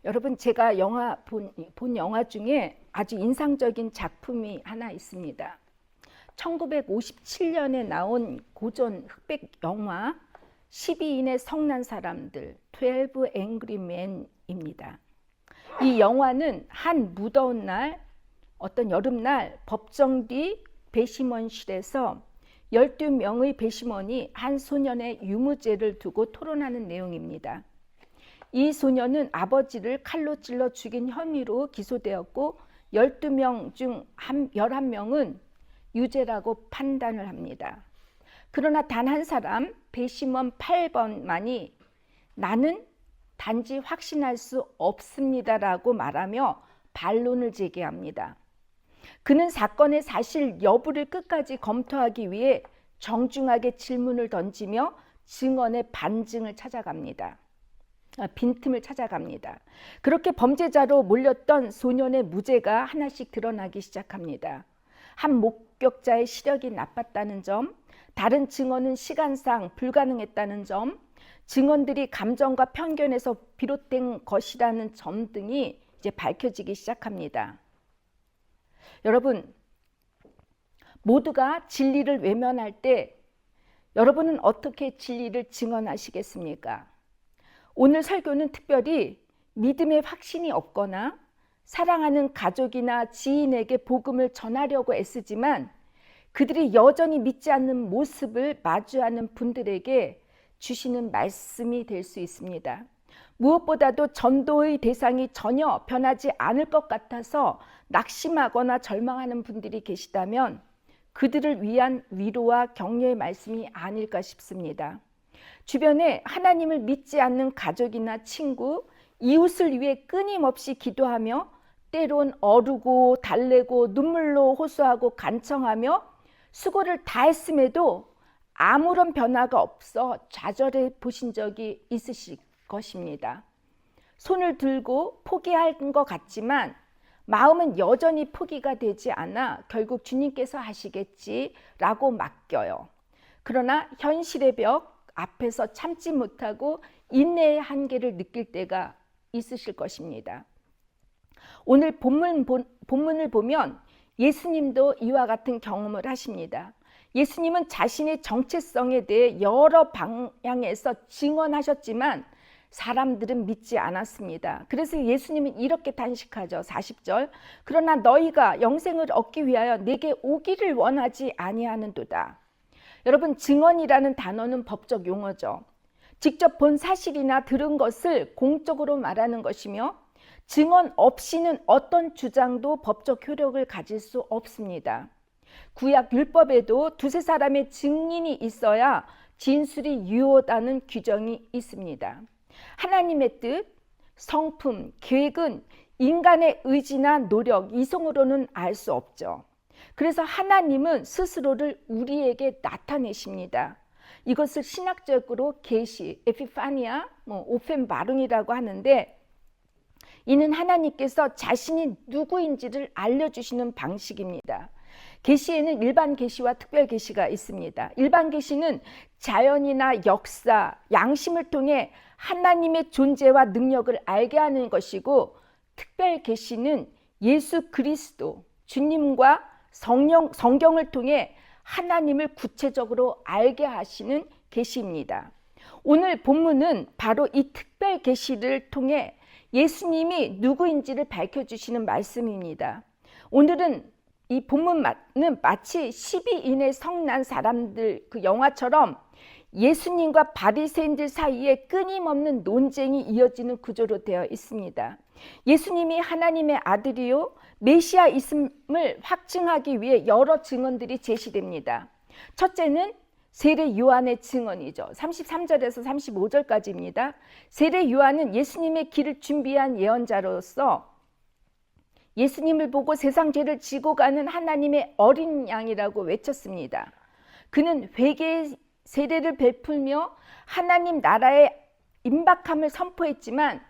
여러분, 제가 본 영화 중에 아주 인상적인 작품이 하나 있습니다. 1957년에 나온 고전 흑백 영화 12인의 성난 사람들 12 Angry Men입니다. 이 영화는 한 무더운 날, 어떤 여름날 법정 뒤 배심원실에서 12명의 배심원이 한 소년의 유무죄를 두고 토론하는 내용입니다. 이 소년은 아버지를 칼로 찔러 죽인 혐의로 기소되었고 12명 중 11명은 유죄라고 판단을 합니다. 그러나 단 한 사람, 배심원 8번만이 나는 단지 확신할 수 없습니다라고 말하며 반론을 제기합니다. 그는 사건의 사실 여부를 끝까지 검토하기 위해 정중하게 질문을 던지며 증언의 빈틈을 찾아갑니다. 그렇게 범죄자로 몰렸던 소년의 무죄가 하나씩 드러나기 시작합니다. 한 목격자의 시력이 나빴다는 점, 다른 증언은 시간상 불가능했다는 점, 증언들이 감정과 편견에서 비롯된 것이라는 점 등이 이제 밝혀지기 시작합니다. 여러분, 모두가 진리를 외면할 때 여러분은 어떻게 진리를 증언하시겠습니까? 오늘 설교는 특별히 믿음의 확신이 없거나 사랑하는 가족이나 지인에게 복음을 전하려고 애쓰지만 그들이 여전히 믿지 않는 모습을 마주하는 분들에게 주시는 말씀이 될 수 있습니다. 무엇보다도 전도의 대상이 전혀 변하지 않을 것 같아서 낙심하거나 절망하는 분들이 계시다면 그들을 위한 위로와 격려의 말씀이 아닐까 싶습니다. 주변에 하나님을 믿지 않는 가족이나 친구, 이웃을 위해 끊임없이 기도하며 때론 어르고 달래고 눈물로 호소하고 간청하며 수고를 다했음에도 아무런 변화가 없어 좌절해 보신 적이 있으실 것입니다. 손을 들고 포기한 것 같지만 마음은 여전히 포기가 되지 않아 결국 주님께서 하시겠지라고 맡겨요. 그러나 현실의 벽 앞에서 참지 못하고 인내의 한계를 느낄 때가 있으실 것입니다. 오늘 본문을 보면 예수님도 이와 같은 경험을 하십니다. 예수님은 자신의 정체성에 대해 여러 방향에서 증언하셨지만 사람들은 믿지 않았습니다. 그래서 예수님은 이렇게 단식하죠. 40절. 그러나 너희가 영생을 얻기 위하여 내게 오기를 원하지 아니하는도다. 여러분, 증언이라는 단어는 법적 용어죠. 직접 본 사실이나 들은 것을 공적으로 말하는 것이며 증언 없이는 어떤 주장도 법적 효력을 가질 수 없습니다. 구약 율법에도 두세 사람의 증인이 있어야 진술이 유효하다는 규정이 있습니다. 하나님의 뜻, 성품, 계획은 인간의 의지나 노력, 이성으로는 알 수 없죠. 그래서 하나님은 스스로를 우리에게 나타내십니다. 이것을 신학적으로 계시, 에피파니아, 오펜바룬이라고 하는데 이는 하나님께서 자신이 누구인지를 알려주시는 방식입니다. 계시에는 일반 계시와 특별 계시가 있습니다. 일반 계시는 자연이나 역사, 양심을 통해 하나님의 존재와 능력을 알게 하는 것이고 특별 계시는 예수 그리스도, 주님과 성경을 통해 하나님을 구체적으로 알게 하시는 계시입니다. 오늘 본문은 바로 이 특별 계시를 통해 예수님이 누구인지를 밝혀주시는 말씀입니다. 오늘은 이 본문은 마치 12인의 성난 사람들 그 영화처럼 예수님과 바리새인들 사이에 끊임없는 논쟁이 이어지는 구조로 되어 있습니다. 예수님이 하나님의 아들이요 메시아 있음을 확증하기 위해 여러 증언들이 제시됩니다. 첫째는 세례 요한의 증언이죠. 33절에서 35절까지입니다. 세례 요한은 예수님의 길을 준비한 예언자로서 예수님을 보고 세상 죄를 지고 가는 하나님의 어린 양이라고 외쳤습니다. 그는 회개의 세례를 베풀며 하나님 나라의 임박함을 선포했지만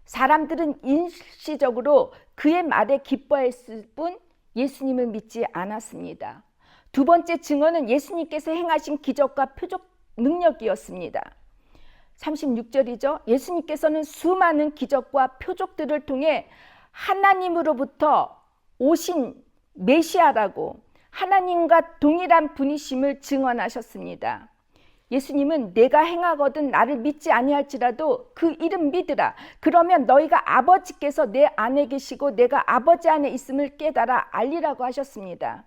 사람들은 일시적으로 그의 말에 기뻐했을 뿐 예수님을 믿지 않았습니다. 두 번째 증언은 예수님께서 행하신 기적과 표적 능력이었습니다. 36절이죠. 예수님께서는 수많은 기적과 표적들을 통해 하나님으로부터 오신 메시아라고 하나님과 동일한 분이심을 증언하셨습니다. 예수님은 내가 행하거든 나를 믿지 아니할지라도 그 이름 믿으라. 그러면 너희가 아버지께서 내 안에 계시고 내가 아버지 안에 있음을 깨달아 알리라고 하셨습니다.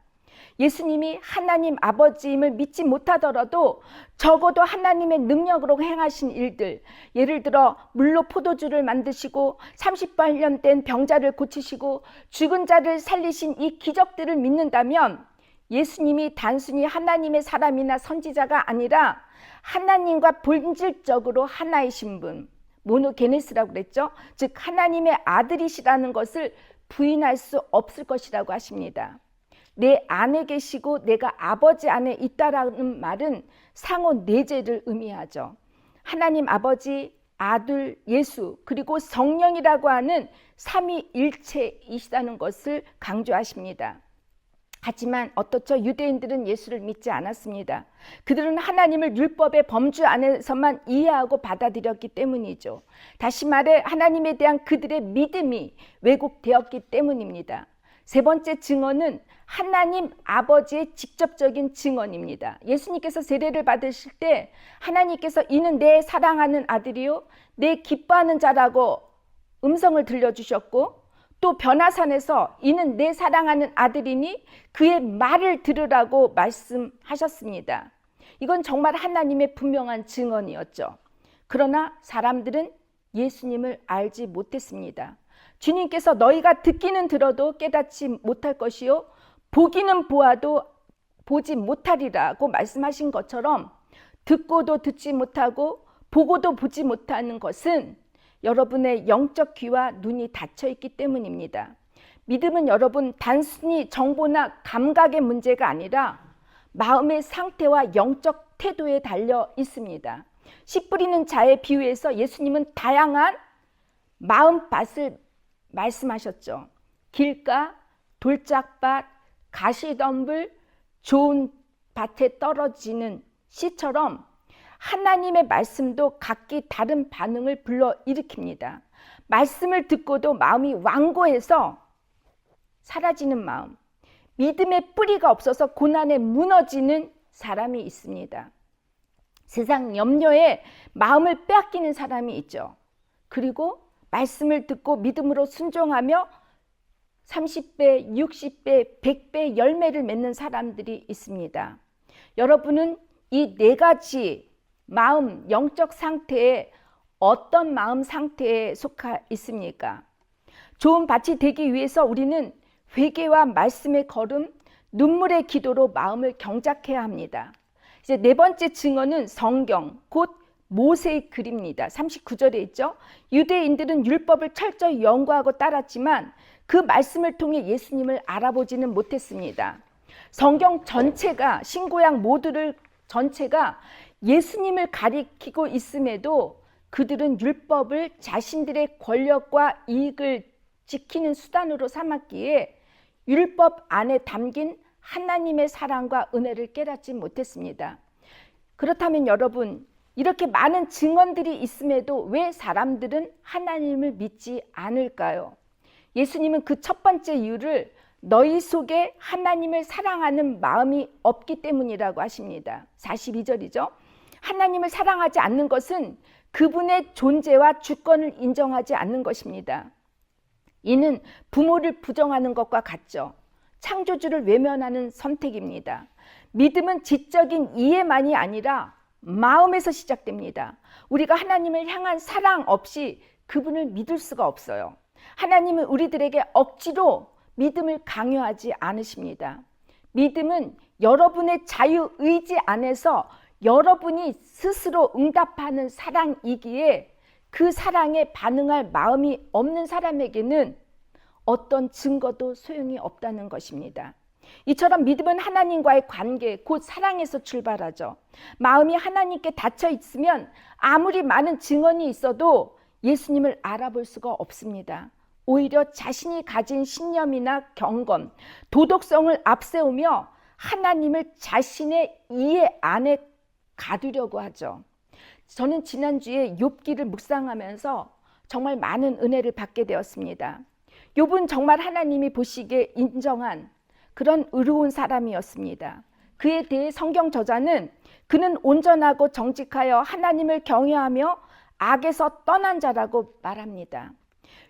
예수님이 하나님 아버지임을 믿지 못하더라도 적어도 하나님의 능력으로 행하신 일들, 예를 들어 물로 포도주를 만드시고 38년 된 병자를 고치시고 죽은 자를 살리신 이 기적들을 믿는다면 예수님이 단순히 하나님의 사람이나 선지자가 아니라 하나님과 본질적으로 하나이신 분, 모노게네스라고 그랬죠. 즉 하나님의 아들이시라는 것을 부인할 수 없을 것이라고 하십니다. 내 안에 계시고 내가 아버지 안에 있다라는 말은 상호 내재를 의미하죠. 하나님 아버지, 아들, 예수, 그리고 성령이라고 하는 삼위일체이시다는 것을 강조하십니다. 하지만 어떻죠? 유대인들은 예수를 믿지 않았습니다. 그들은 하나님을 율법의 범주 안에서만 이해하고 받아들였기 때문이죠. 다시 말해 하나님에 대한 그들의 믿음이 왜곡되었기 때문입니다. 세 번째 증언은 하나님 아버지의 직접적인 증언입니다. 예수님께서 세례를 받으실 때 하나님께서 이는 내 사랑하는 아들이요 내 기뻐하는 자라고 음성을 들려주셨고, 또 변화산에서 이는 내 사랑하는 아들이니 그의 말을 들으라고 말씀하셨습니다. 이건 정말 하나님의 분명한 증언이었죠. 그러나 사람들은 예수님을 알지 못했습니다. 주님께서 너희가 듣기는 들어도 깨닫지 못할 것이요 보기는 보아도 보지 못하리라고 말씀하신 것처럼 듣고도 듣지 못하고 보고도 보지 못하는 것은 여러분의 영적 귀와 눈이 닫혀 있기 때문입니다. 믿음은 여러분 단순히 정보나 감각의 문제가 아니라 마음의 상태와 영적 태도에 달려 있습니다. 씨 뿌리는 자의 비유에서 예수님은 다양한 마음밭을 말씀하셨죠. 길가, 돌짝밭, 가시덤불, 좋은 밭에 떨어지는 씨처럼 하나님의 말씀도 각기 다른 반응을 불러일으킵니다. 말씀을 듣고도 마음이 완고해서 사라지는 마음, 믿음의 뿌리가 없어서 고난에 무너지는 사람이 있습니다. 세상 염려에 마음을 빼앗기는 사람이 있죠. 그리고 말씀을 듣고 믿음으로 순종하며 30배, 60배, 100배 열매를 맺는 사람들이 있습니다. 여러분은 이 네 가지 마음, 영적 상태에 어떤 마음 상태에 속해 있습니까? 좋은 밭이 되기 위해서 우리는 회개와 말씀의 걸음, 눈물의 기도로 마음을 경작해야 합니다. 이제 네 번째 증언은 성경, 곧 모세의 글입니다. 39절에 있죠. 유대인들은 율법을 철저히 연구하고 따랐지만 그 말씀을 통해 예수님을 알아보지는 못했습니다. 성경 전체가, 신구약 모두를 전체가 예수님을 가리키고 있음에도 그들은 율법을 자신들의 권력과 이익을 지키는 수단으로 삼았기에 율법 안에 담긴 하나님의 사랑과 은혜를 깨닫지 못했습니다. 그렇다면 여러분, 이렇게 많은 증언들이 있음에도 왜 사람들은 하나님을 믿지 않을까요? 예수님은 그 첫 번째 이유를 너희 속에 하나님을 사랑하는 마음이 없기 때문이라고 하십니다. 42절이죠. 하나님을 사랑하지 않는 것은 그분의 존재와 주권을 인정하지 않는 것입니다. 이는 부모를 부정하는 것과 같죠. 창조주를 외면하는 선택입니다. 믿음은 지적인 이해만이 아니라 마음에서 시작됩니다. 우리가 하나님을 향한 사랑 없이 그분을 믿을 수가 없어요. 하나님은 우리들에게 억지로 믿음을 강요하지 않으십니다. 믿음은 여러분의 자유의지 안에서 여러분이 스스로 응답하는 사랑이기에 그 사랑에 반응할 마음이 없는 사람에게는 어떤 증거도 소용이 없다는 것입니다. 이처럼 믿음은 하나님과의 관계, 곧 사랑에서 출발하죠. 마음이 하나님께 닫혀 있으면 아무리 많은 증언이 있어도 예수님을 알아볼 수가 없습니다. 오히려 자신이 가진 신념이나 경건, 도덕성을 앞세우며 하나님을 자신의 이해 안에 가두려고 하죠. 저는 지난주에 욥기를 묵상하면서 정말 많은 은혜를 받게 되었습니다. 욥은 정말 하나님이 보시기에 인정한 그런 의로운 사람이었습니다. 그에 대해 성경 저자는 그는 온전하고 정직하여 하나님을 경외하며 악에서 떠난 자라고 말합니다.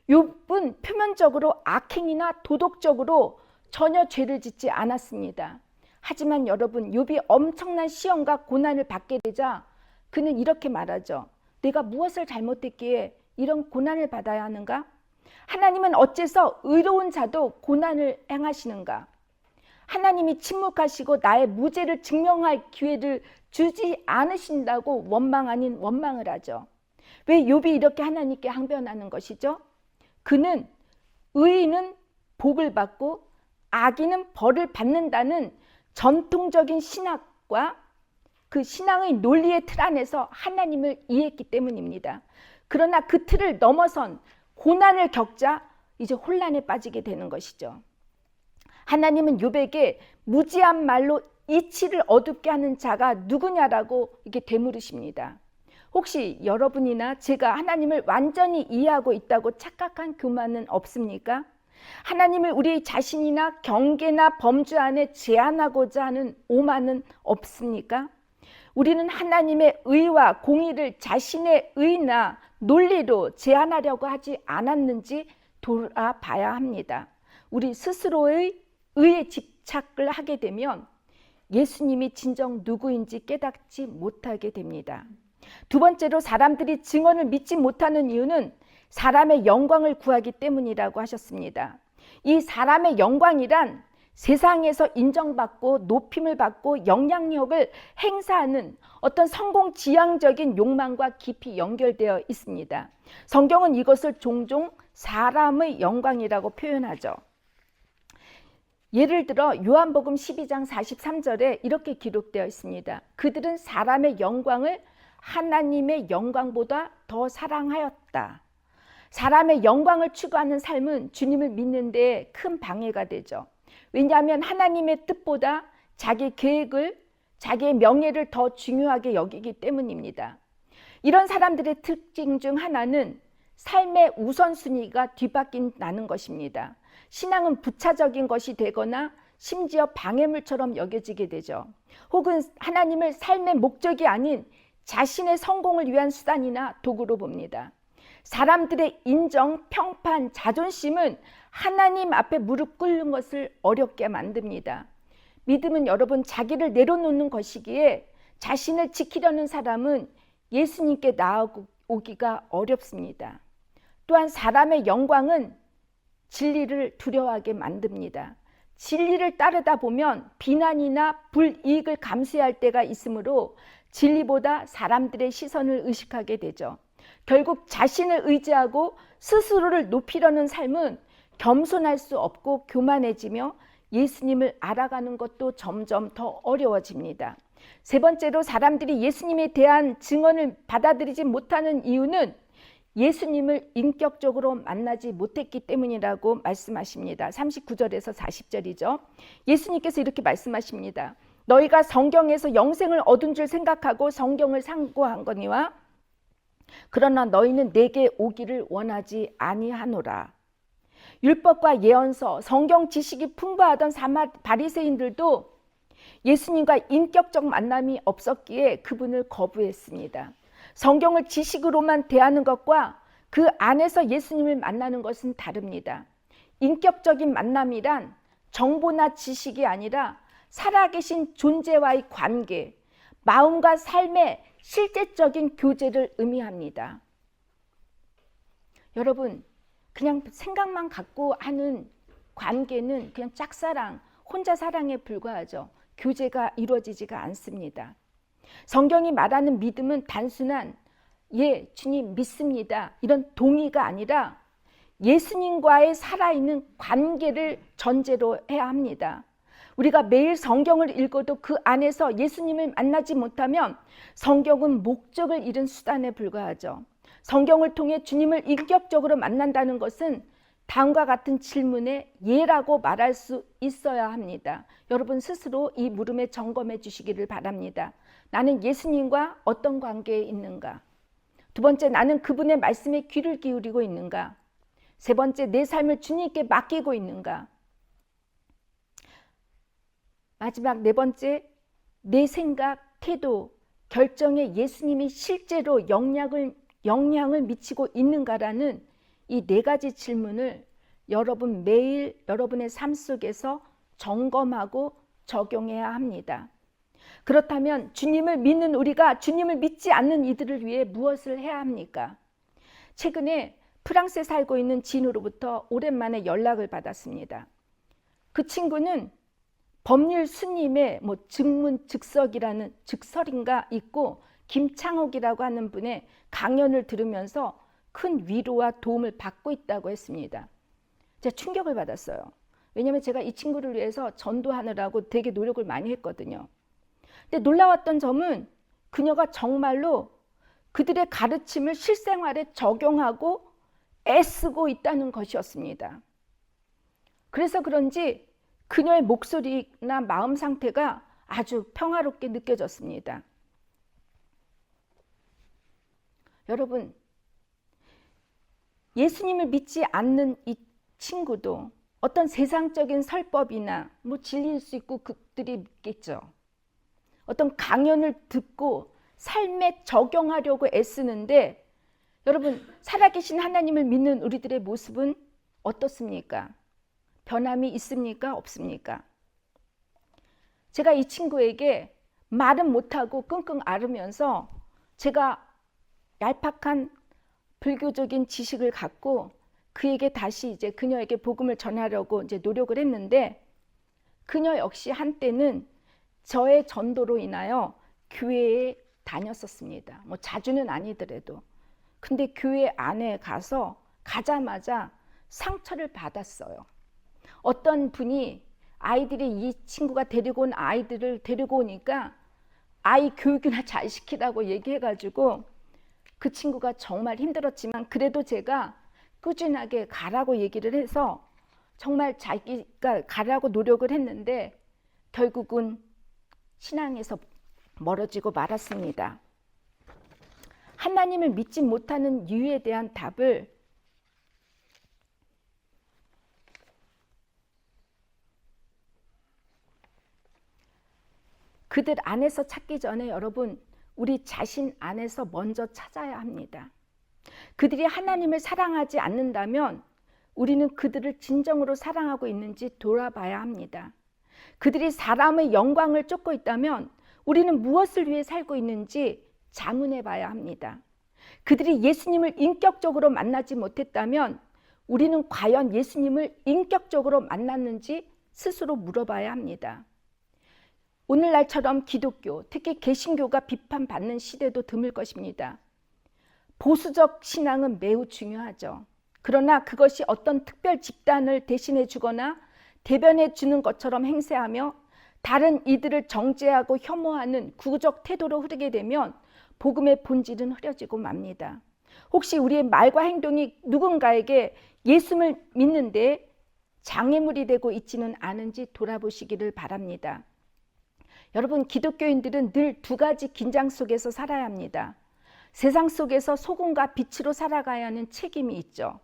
욥은 표면적으로 악행이나 도덕적으로 전혀 죄를 짓지 않았습니다. 하지만 여러분, 욥이 엄청난 시험과 고난을 받게 되자 그는 이렇게 말하죠. 내가 무엇을 잘못했기에 이런 고난을 받아야 하는가? 하나님은 어째서 의로운 자도 고난을 행하시는가? 하나님이 침묵하시고 나의 무죄를 증명할 기회를 주지 않으신다고 원망 아닌 원망을 하죠. 왜 욥이 이렇게 하나님께 항변하는 것이죠? 그는 의인은 복을 받고 악인은 벌을 받는다는 전통적인 신학과 그 신앙의 논리의 틀 안에서 하나님을 이해했기 때문입니다. 그러나 그 틀을 넘어선 고난을 겪자 이제 혼란에 빠지게 되는 것이죠. 하나님은 욥에게 무지한 말로 이치를 어둡게 하는 자가 누구냐라고 이렇게 되물으십니다. 혹시 여러분이나 제가 하나님을 완전히 이해하고 있다고 착각한 교만은 없습니까? 하나님을 우리 자신이나 경계나 범주 안에 제한하고자 하는 오만은 없습니까? 우리는 하나님의 의와 공의를 자신의 의나 논리로 제한하려고 하지 않았는지 돌아봐야 합니다. 우리 스스로의 의에 집착을 하게 되면 예수님이 진정 누구인지 깨닫지 못하게 됩니다. 두 번째로 사람들이 증언을 믿지 못하는 이유는 사람의 영광을 구하기 때문이라고 하셨습니다. 이 사람의 영광이란 세상에서 인정받고 높임을 받고 영향력을 행사하는 어떤 성공지향적인 욕망과 깊이 연결되어 있습니다. 성경은 이것을 종종 사람의 영광이라고 표현하죠. 예를 들어 요한복음 12장 43절에 이렇게 기록되어 있습니다. 그들은 사람의 영광을 하나님의 영광보다 더 사랑하였다. 사람의 영광을 추구하는 삶은 주님을 믿는 데 큰 방해가 되죠. 왜냐하면 하나님의 뜻보다 자기 계획을, 자기의 명예를 더 중요하게 여기기 때문입니다. 이런 사람들의 특징 중 하나는 삶의 우선순위가 뒤바뀐다는 것입니다. 신앙은 부차적인 것이 되거나 심지어 방해물처럼 여겨지게 되죠. 혹은 하나님을 삶의 목적이 아닌 자신의 성공을 위한 수단이나 도구로 봅니다. 사람들의 인정, 평판, 자존심은 하나님 앞에 무릎 꿇는 것을 어렵게 만듭니다. 믿음은 여러분 자기를 내려놓는 것이기에 자신을 지키려는 사람은 예수님께 나아오기가 어렵습니다. 또한 사람의 영광은 진리를 두려워하게 만듭니다. 진리를 따르다 보면 비난이나 불이익을 감수해야 할 때가 있으므로 진리보다 사람들의 시선을 의식하게 되죠. 결국 자신을 의지하고 스스로를 높이려는 삶은 겸손할 수 없고 교만해지며 예수님을 알아가는 것도 점점 더 어려워집니다. 세 번째로 사람들이 예수님에 대한 증언을 받아들이지 못하는 이유는 예수님을 인격적으로 만나지 못했기 때문이라고 말씀하십니다. 39절에서 40절이죠. 예수님께서 이렇게 말씀하십니다. 너희가 성경에서 영생을 얻은 줄 생각하고 성경을 상고한 거니와 그러나 너희는 내게 오기를 원하지 아니하노라. 율법과 예언서, 성경 지식이 풍부하던 바리새인들도 예수님과 인격적 만남이 없었기에 그분을 거부했습니다. 성경을 지식으로만 대하는 것과 그 안에서 예수님을 만나는 것은 다릅니다. 인격적인 만남이란 정보나 지식이 아니라 살아계신 존재와의 관계, 마음과 삶의 실제적인 교제를 의미합니다. 여러분, 그냥 생각만 갖고 하는 관계는 그냥 짝사랑, 혼자 사랑에 불과하죠. 교제가 이루어지지가 않습니다. 성경이 말하는 믿음은 단순한 예, 주님 믿습니다. 이런 동의가 아니라 예수님과의 살아있는 관계를 전제로 해야 합니다. 우리가 매일 성경을 읽어도 그 안에서 예수님을 만나지 못하면 성경은 목적을 잃은 수단에 불과하죠. 성경을 통해 주님을 인격적으로 만난다는 것은 다음과 같은 질문에 예라고 말할 수 있어야 합니다. 여러분 스스로 이 물음에 점검해 주시기를 바랍니다. 나는 예수님과 어떤 관계에 있는가? 두 번째, 나는 그분의 말씀에 귀를 기울이고 있는가? 세 번째, 내 삶을 주님께 맡기고 있는가? 마지막 네 번째, 내 생각, 태도, 결정에 예수님이 실제로 영향을 미치고 있는가라는 이 네 가지 질문을 여러분 매일 여러분의 삶 속에서 점검하고 적용해야 합니다. 그렇다면 주님을 믿는 우리가 주님을 믿지 않는 이들을 위해 무엇을 해야 합니까? 최근에 프랑스에 살고 있는 지인으로부터 오랜만에 연락을 받았습니다. 그 친구는 법률 스님의 즉설인가 있고 김창옥이라고 하는 분의 강연을 들으면서 큰 위로와 도움을 받고 있다고 했습니다. 제가 충격을 받았어요. 왜냐하면 제가 이 친구를 위해서 전도하느라고 되게 노력을 많이 했거든요. 근데 놀라웠던 점은 그녀가 정말로 그들의 가르침을 실생활에 적용하고 애쓰고 있다는 것이었습니다. 그래서 그런지 그녀의 목소리나 마음 상태가 아주 평화롭게 느껴졌습니다. 여러분, 예수님을 믿지 않는 이 친구도 어떤 세상적인 설법이나 진리일 수 있고 그들이 믿겠죠. 어떤 강연을 듣고 삶에 적용하려고 애쓰는데 여러분, 살아계신 하나님을 믿는 우리들의 모습은 어떻습니까? 변함이 있습니까? 없습니까? 제가 이 친구에게 말은 못하고 끙끙 앓으면서 제가 얄팍한 불교적인 지식을 갖고 그에게 다시 이제 그녀에게 복음을 전하려고 이제 노력을 했는데 그녀 역시 한때는 저의 전도로 인하여 교회에 다녔었습니다. 자주는 아니더라도. 근데 교회 안에 가자마자 상처를 받았어요. 어떤 분이 아이들이 이 친구가 데리고 온 아이들을 데리고 오니까 아이 교육이나 잘 시키라고 얘기해가지고 그 친구가 정말 힘들었지만 그래도 제가 꾸준하게 가라고 얘기를 해서 정말 자기가 가라고 노력을 했는데 결국은 신앙에서 멀어지고 말았습니다. 하나님을 믿지 못하는 이유에 대한 답을 그들 안에서 찾기 전에 여러분 우리 자신 안에서 먼저 찾아야 합니다. 그들이 하나님을 사랑하지 않는다면 우리는 그들을 진정으로 사랑하고 있는지 돌아봐야 합니다. 그들이 사람의 영광을 쫓고 있다면 우리는 무엇을 위해 살고 있는지 자문해 봐야 합니다. 그들이 예수님을 인격적으로 만나지 못했다면 우리는 과연 예수님을 인격적으로 만났는지 스스로 물어봐야 합니다. 오늘날처럼 기독교, 특히 개신교가 비판받는 시대도 드물 것입니다. 보수적 신앙은 매우 중요하죠. 그러나 그것이 어떤 특별 집단을 대신해 주거나 대변해 주는 것처럼 행세하며 다른 이들을 정죄하고 혐오하는 구구적 태도로 흐르게 되면 복음의 본질은 흐려지고 맙니다. 혹시 우리의 말과 행동이 누군가에게 예수를 믿는데 장애물이 되고 있지는 않은지 돌아보시기를 바랍니다. 여러분, 기독교인들은 늘 두 가지 긴장 속에서 살아야 합니다. 세상 속에서 소금과 빛으로 살아가야 하는 책임이 있죠.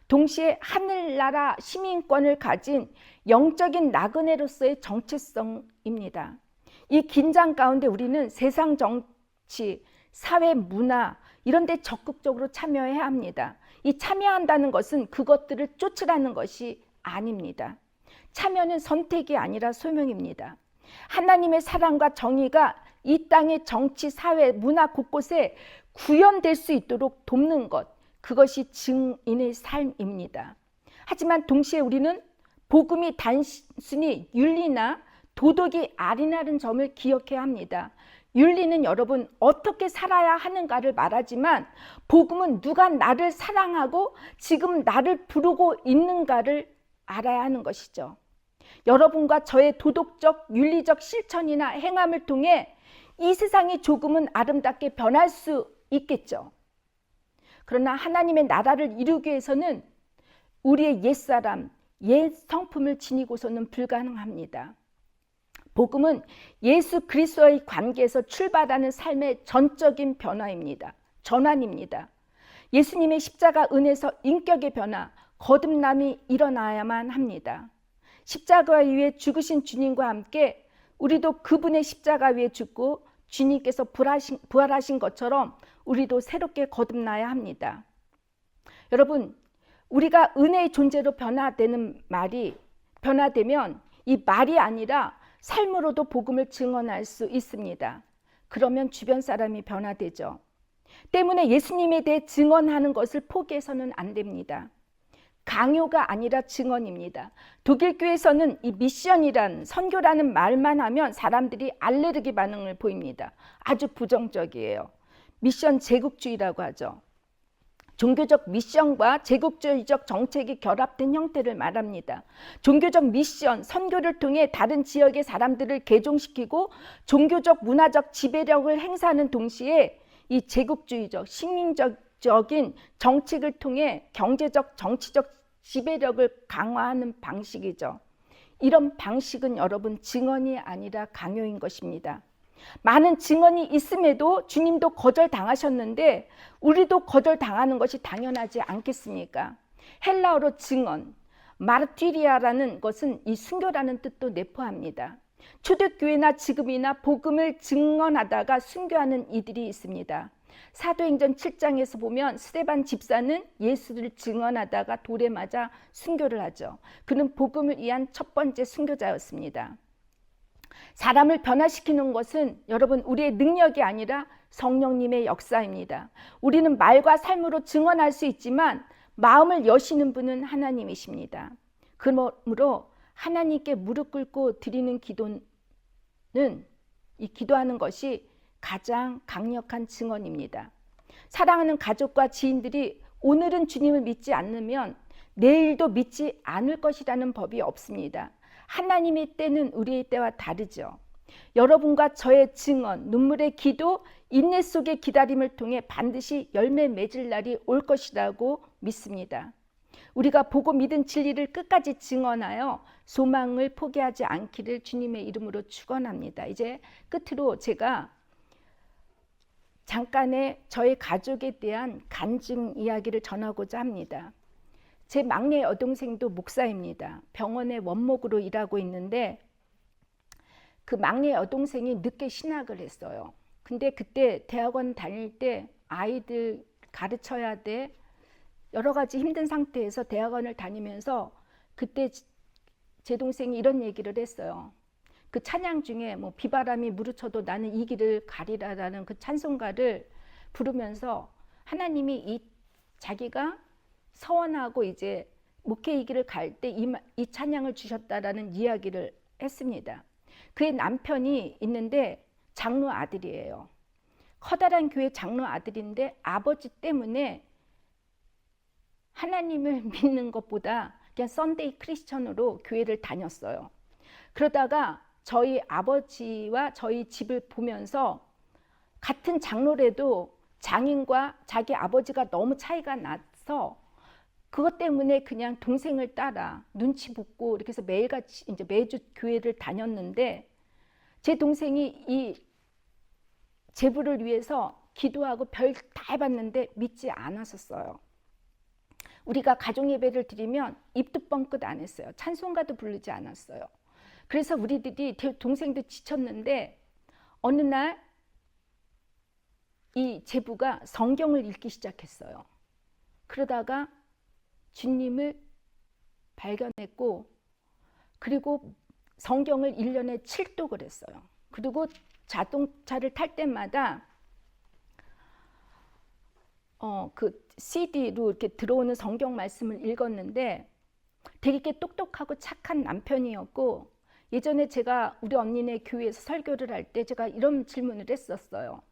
동시에 하늘나라 시민권을 가진 영적인 나그네로서의 정체성입니다. 이 긴장 가운데 우리는 세상 정치, 사회, 문화 이런 데 적극적으로 참여해야 합니다. 이 참여한다는 것은 그것들을 쫓으라는 것이 아닙니다. 참여는 선택이 아니라 소명입니다. 하나님의 사랑과 정의가 이 땅의 정치, 사회, 문화 곳곳에 구현될 수 있도록 돕는 것, 그것이 증인의 삶입니다. 하지만 동시에 우리는 복음이 단순히 윤리나 도덕이 아니라는 점을 기억해야 합니다. 윤리는 여러분 어떻게 살아야 하는가를 말하지만 복음은 누가 나를 사랑하고 지금 나를 부르고 있는가를 알아야 하는 것이죠. 여러분과 저의 도덕적, 윤리적 실천이나 행함을 통해 이 세상이 조금은 아름답게 변할 수 있겠죠. 그러나 하나님의 나라를 이루기 위해서는 우리의 옛사람, 옛 성품을 지니고서는 불가능합니다. 복음은 예수 그리스도의 관계에서 출발하는 삶의 전적인 변화입니다. 전환입니다. 예수님의 십자가 은혜에서 인격의 변화, 거듭남이 일어나야만 합니다. 십자가 위에 죽으신 주님과 함께 우리도 그분의 십자가 위에 죽고 주님께서 부활하신 것처럼 우리도 새롭게 거듭나야 합니다. 여러분, 우리가 은혜의 존재로 변화되면 이 말이 아니라 삶으로도 복음을 증언할 수 있습니다. 그러면 주변 사람이 변화되죠. 때문에 예수님에 대해 증언하는 것을 포기해서는 안 됩니다. 강요가 아니라 증언입니다. 독일 교회에서는 이 미션이란 선교라는 말만 하면 사람들이 알레르기 반응을 보입니다. 아주 부정적이에요. 미션 제국주의라고 하죠. 종교적 미션과 제국주의적 정책이 결합된 형태를 말합니다. 종교적 미션, 선교를 통해 다른 지역의 사람들을 개종시키고 종교적 문화적 지배력을 행사하는 동시에 이 제국주의적 식민적인 정책을 통해 경제적 정치적 지배력을 강화하는 방식이죠. 이런 방식은 여러분 증언이 아니라 강요인 것입니다. 많은 증언이 있음에도 주님도 거절당하셨는데 우리도 거절당하는 것이 당연하지 않겠습니까? 헬라어로 증언, 마르티리아라는 것은 이 순교라는 뜻도 내포합니다. 초대교회나 지금이나 복음을 증언하다가 순교하는 이들이 있습니다. 사도행전 7장에서 보면 스데반 집사는 예수를 증언하다가 돌에 맞아 순교를 하죠. 그는 복음을 위한 첫 번째 순교자였습니다. 사람을 변화시키는 것은 여러분 우리의 능력이 아니라 성령님의 역사입니다. 우리는 말과 삶으로 증언할 수 있지만 마음을 여시는 분은 하나님이십니다. 그러므로 하나님께 무릎 꿇고 드리는 기도는 이 기도하는 것이 가장 강력한 증언입니다. 사랑하는 가족과 지인들이 오늘은 주님을 믿지 않으면 내일도 믿지 않을 것이라는 법이 없습니다. 하나님의 때는 우리의 때와 다르죠. 여러분과 저의 증언, 눈물의 기도, 인내 속의 기다림을 통해 반드시 열매 맺을 날이 올 것이라고 믿습니다. 우리가 보고 믿은 진리를 끝까지 증언하여 소망을 포기하지 않기를 주님의 이름으로 축원합니다. 이제 끝으로 제가 잠깐의 저의 가족에 대한 간증 이야기를 전하고자 합니다. 제 막내 여동생도 목사입니다. 병원의 원목으로 일하고 있는데 그 막내 여동생이 늦게 신학을 했어요. 근데 그때 대학원 다닐 때 아이들 가르쳐야 돼. 여러 가지 힘든 상태에서 대학원을 다니면서 그때 제 동생이 이런 얘기를 했어요. 그 찬양 중에 뭐 비바람이 무르쳐도 나는 이 길을 가리라라는 그 찬송가를 부르면서 하나님이 이 자기가 서원하고 이제 목회 이 길을 갈 때 이 찬양을 주셨다라는 이야기를 했습니다. 그의 남편이 있는데 장로 아들이에요. 커다란 교회 장로 아들인데 아버지 때문에 하나님을 믿는 것보다 그냥 썬데이 크리스천으로 교회를 다녔어요. 그러다가 저희 아버지와 저희 집을 보면서 같은 장로래도 장인과 자기 아버지가 너무 차이가 나서 그것 때문에 그냥 동생을 따라 눈치 보고 이렇게 해서 매일같이 이제 매주 교회를 다녔는데 제 동생이 이 제부를 위해서 기도하고 별 다 해봤는데 믿지 않았었어요. 우리가 가정 예배를 드리면 입도 뻥끗 안 했어요. 찬송가도 부르지 않았어요. 그래서 우리들이 동생도 지쳤는데 어느 날 이 제부가 성경을 읽기 시작했어요. 그러다가 주님을 발견했고 그리고 성경을 1년에 7독을 했어요. 그리고 자동차를 탈 때마다 그 CD로 이렇게 들어오는 성경 말씀을 읽었는데 되게 똑똑하고 착한 남편이었고 예전에 제가 우리 언니네 교회에서 설교를 할 때 제가 이런 질문을 했었어요.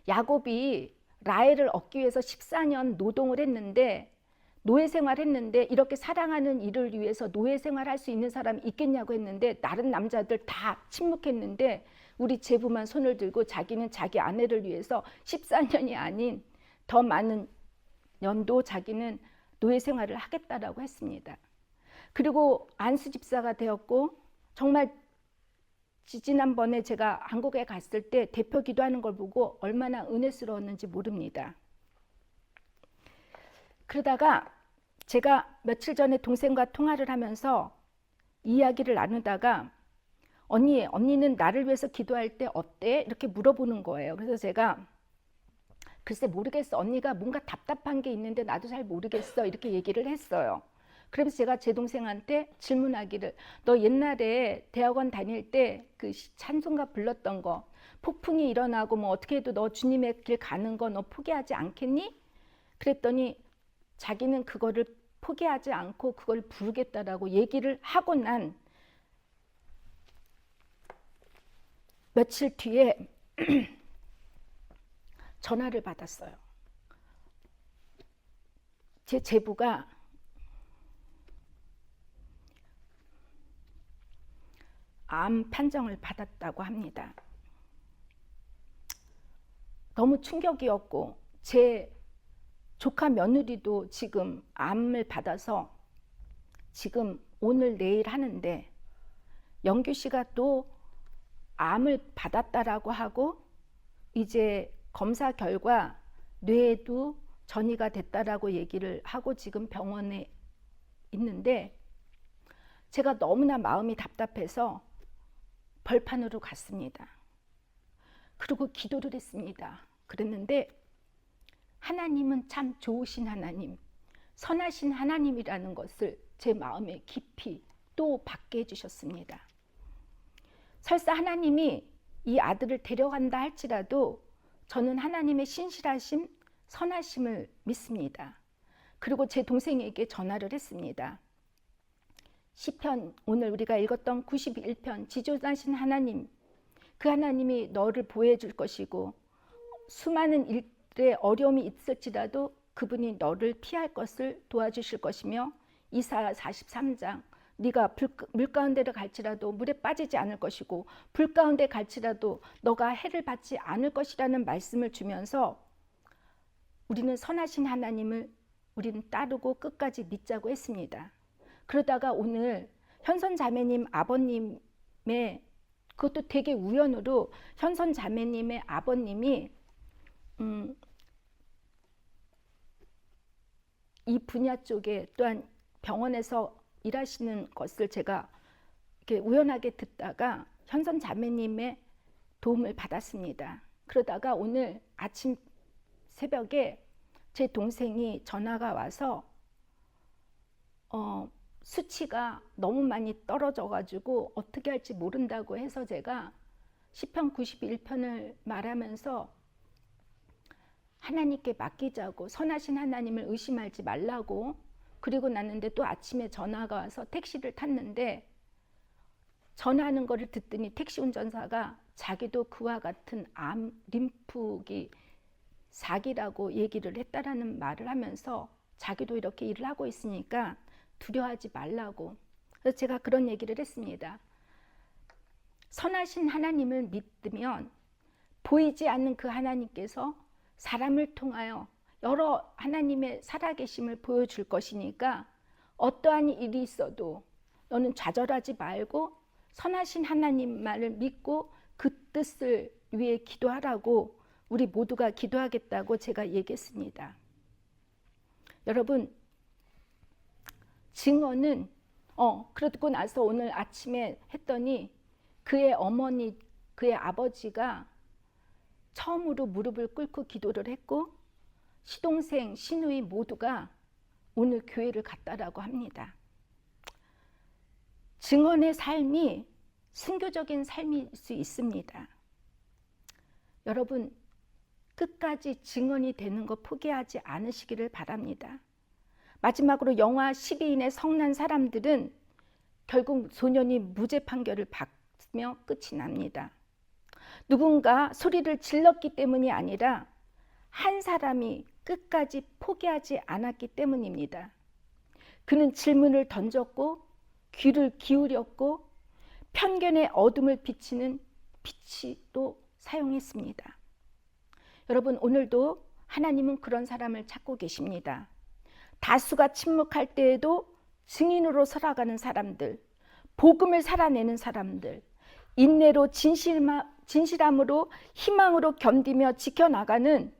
야곱이 라헬을 얻기 위해서 14년 노동을 했는데 노예 생활했는데 이렇게 사랑하는 이를 위해서 노예 생활할 수 있는 사람이 있겠냐고 했는데 다른 남자들 다 침묵했는데 우리 제부만 손을 들고 자기는 자기 아내를 위해서 14년이 아닌 더 많은 년도 자기는 노예 생활을 하겠다라고 했습니다. 그리고 안수 집사가 되었고 정말 지난번에 제가 한국에 갔을 때 대표 기도하는 걸 보고 얼마나 은혜스러웠는지 모릅니다. 그러다가 제가 며칠 전에 동생과 통화를 하면서 이야기를 나누다가 언니는 나를 위해서 기도할 때 어때? 이렇게 물어보는 거예요. 그래서 제가 글쎄 모르겠어. 언니가 뭔가 답답한 게 있는데 나도 잘 모르겠어. 이렇게 얘기를 했어요. 그래서 제가 제 동생한테 질문하기를, 너 옛날에 대학원 다닐 때 그 찬송가 불렀던 거, 폭풍이 일어나고 뭐 어떻게 해도 너 주님의 길 가는 거 너 포기하지 않겠니? 그랬더니 자기는 그거를 포기하지 않고 그걸 부르겠다라고 얘기를 하고 난 며칠 뒤에 전화를 받았어요. 제 제부가 암 판정을 받았다고 합니다. 너무 충격이었고 제 조카 며느리도 지금 암을 받아서 지금 오늘 내일 하는데 영규 씨가 또 암을 받았다라고 하고 이제 검사 결과 뇌에도 전이가 됐다라고 얘기를 하고 지금 병원에 있는데 제가 너무나 마음이 답답해서 벌판으로 갔습니다. 그리고 기도를 했습니다. 그랬는데 하나님은 참 좋으신 하나님, 선하신 하나님이라는 것을 제 마음에 깊이 또 받게 해주셨습니다. 설사 하나님이 이 아들을 데려간다 할지라도 저는 하나님의 신실하심, 선하심을 믿습니다. 그리고 제 동생에게 전화를 했습니다. 시편, 오늘 우리가 읽었던 91편, 지존하신 하나님, 그 하나님이 너를 보호해 줄 것이고 수많은 일에 어려움이 있을지라도 그분이 너를 피할 것을 도와주실 것이며 이사야 43장, 네가 물 가운데를 갈지라도 물에 빠지지 않을 것이고 불 가운데 갈지라도 너가 해를 받지 않을 것이라는 말씀을 주면서 우리는 선하신 하나님을 우리는 따르고 끝까지 믿자고 했습니다. 그러다가 오늘 현선 자매님 아버님의, 그것도 되게 우연으로 현선 자매님의 아버님이 이 분야 쪽에 또한 병원에서 일하시는 것을 제가 이렇게 우연하게 듣다가 현선 자매님의 도움을 받았습니다. 그러다가 오늘 아침 새벽에 제 동생이 전화가 와서 수치가 너무 많이 떨어져 가지고 어떻게 할지 모른다고 해서 제가 시편 91편을 말하면서 하나님께 맡기자고, 선하신 하나님을 의심하지 말라고, 그리고 났는데 또 아침에 전화가 와서 택시를 탔는데 전화하는 거를 듣더니 택시 운전사가 자기도 그와 같은 암 림프기 사기라고 얘기를 했다라는 말을 하면서 자기도 이렇게 일을 하고 있으니까 두려워하지 말라고. 그래서 제가 그런 얘기를 했습니다. 선하신 하나님을 믿으면 보이지 않는 그 하나님께서 사람을 통하여 여러 하나님의 살아계심을 보여줄 것이니까 어떠한 일이 있어도 너는 좌절하지 말고 선하신 하나님만을 믿고 그 뜻을 위해 기도하라고 우리 모두가 기도하겠다고 제가 얘기했습니다. 여러분, 증언은 그러고 나서 오늘 아침에 했더니 그의 어머니, 그의 아버지가 처음으로 무릎을 꿇고 기도를 했고 시동생, 시누이 모두가 오늘 교회를 갔다라고 합니다. 증언의 삶이 순교적인 삶일 수 있습니다. 여러분, 끝까지 증언이 되는 거 포기하지 않으시기를 바랍니다. 마지막으로 영화 12인의 성난 사람들은 결국 소년이 무죄 판결을 받으며 끝이 납니다. 누군가 소리를 질렀기 때문이 아니라 한 사람이 끝까지 포기하지 않았기 때문입니다. 그는 질문을 던졌고 귀를 기울였고 편견의 어둠을 비치는 빛도 사용했습니다. 여러분, 오늘도 하나님은 그런 사람을 찾고 계십니다. 다수가 침묵할 때에도 증인으로 살아가는 사람들, 복음을 살아내는 사람들, 인내로 진실함으로 희망으로 견디며 지켜나가는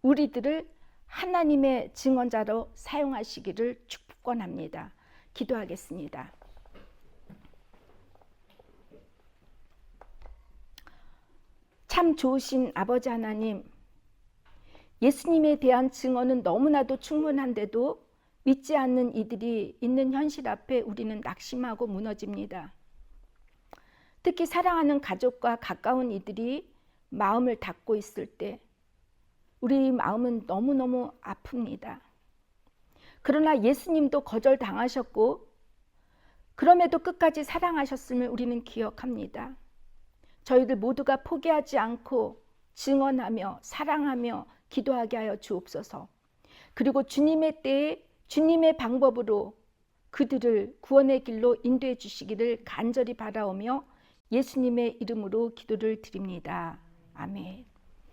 우리들을 하나님의 증언자로 사용하시기를 축복합니다. 기도하겠습니다. 참 좋으신 아버지 하나님, 예수님에 대한 증언은 너무나도 충분한데도 믿지 않는 이들이 있는 현실 앞에 우리는 낙심하고 무너집니다. 특히 사랑하는 가족과 가까운 이들이 마음을 닫고 있을 때 우리 마음은 너무너무 아픕니다. 그러나 예수님도 거절당하셨고 그럼에도 끝까지 사랑하셨음을 우리는 기억합니다. 저희들 모두가 포기하지 않고 증언하며 사랑하며 기도하게 하여 주옵소서. 그리고 주님의 때에 주님의 방법으로 그들을 구원의 길로 인도해 주시기를 간절히 바라오며 예수님의 이름으로 기도를 드립니다. 아멘.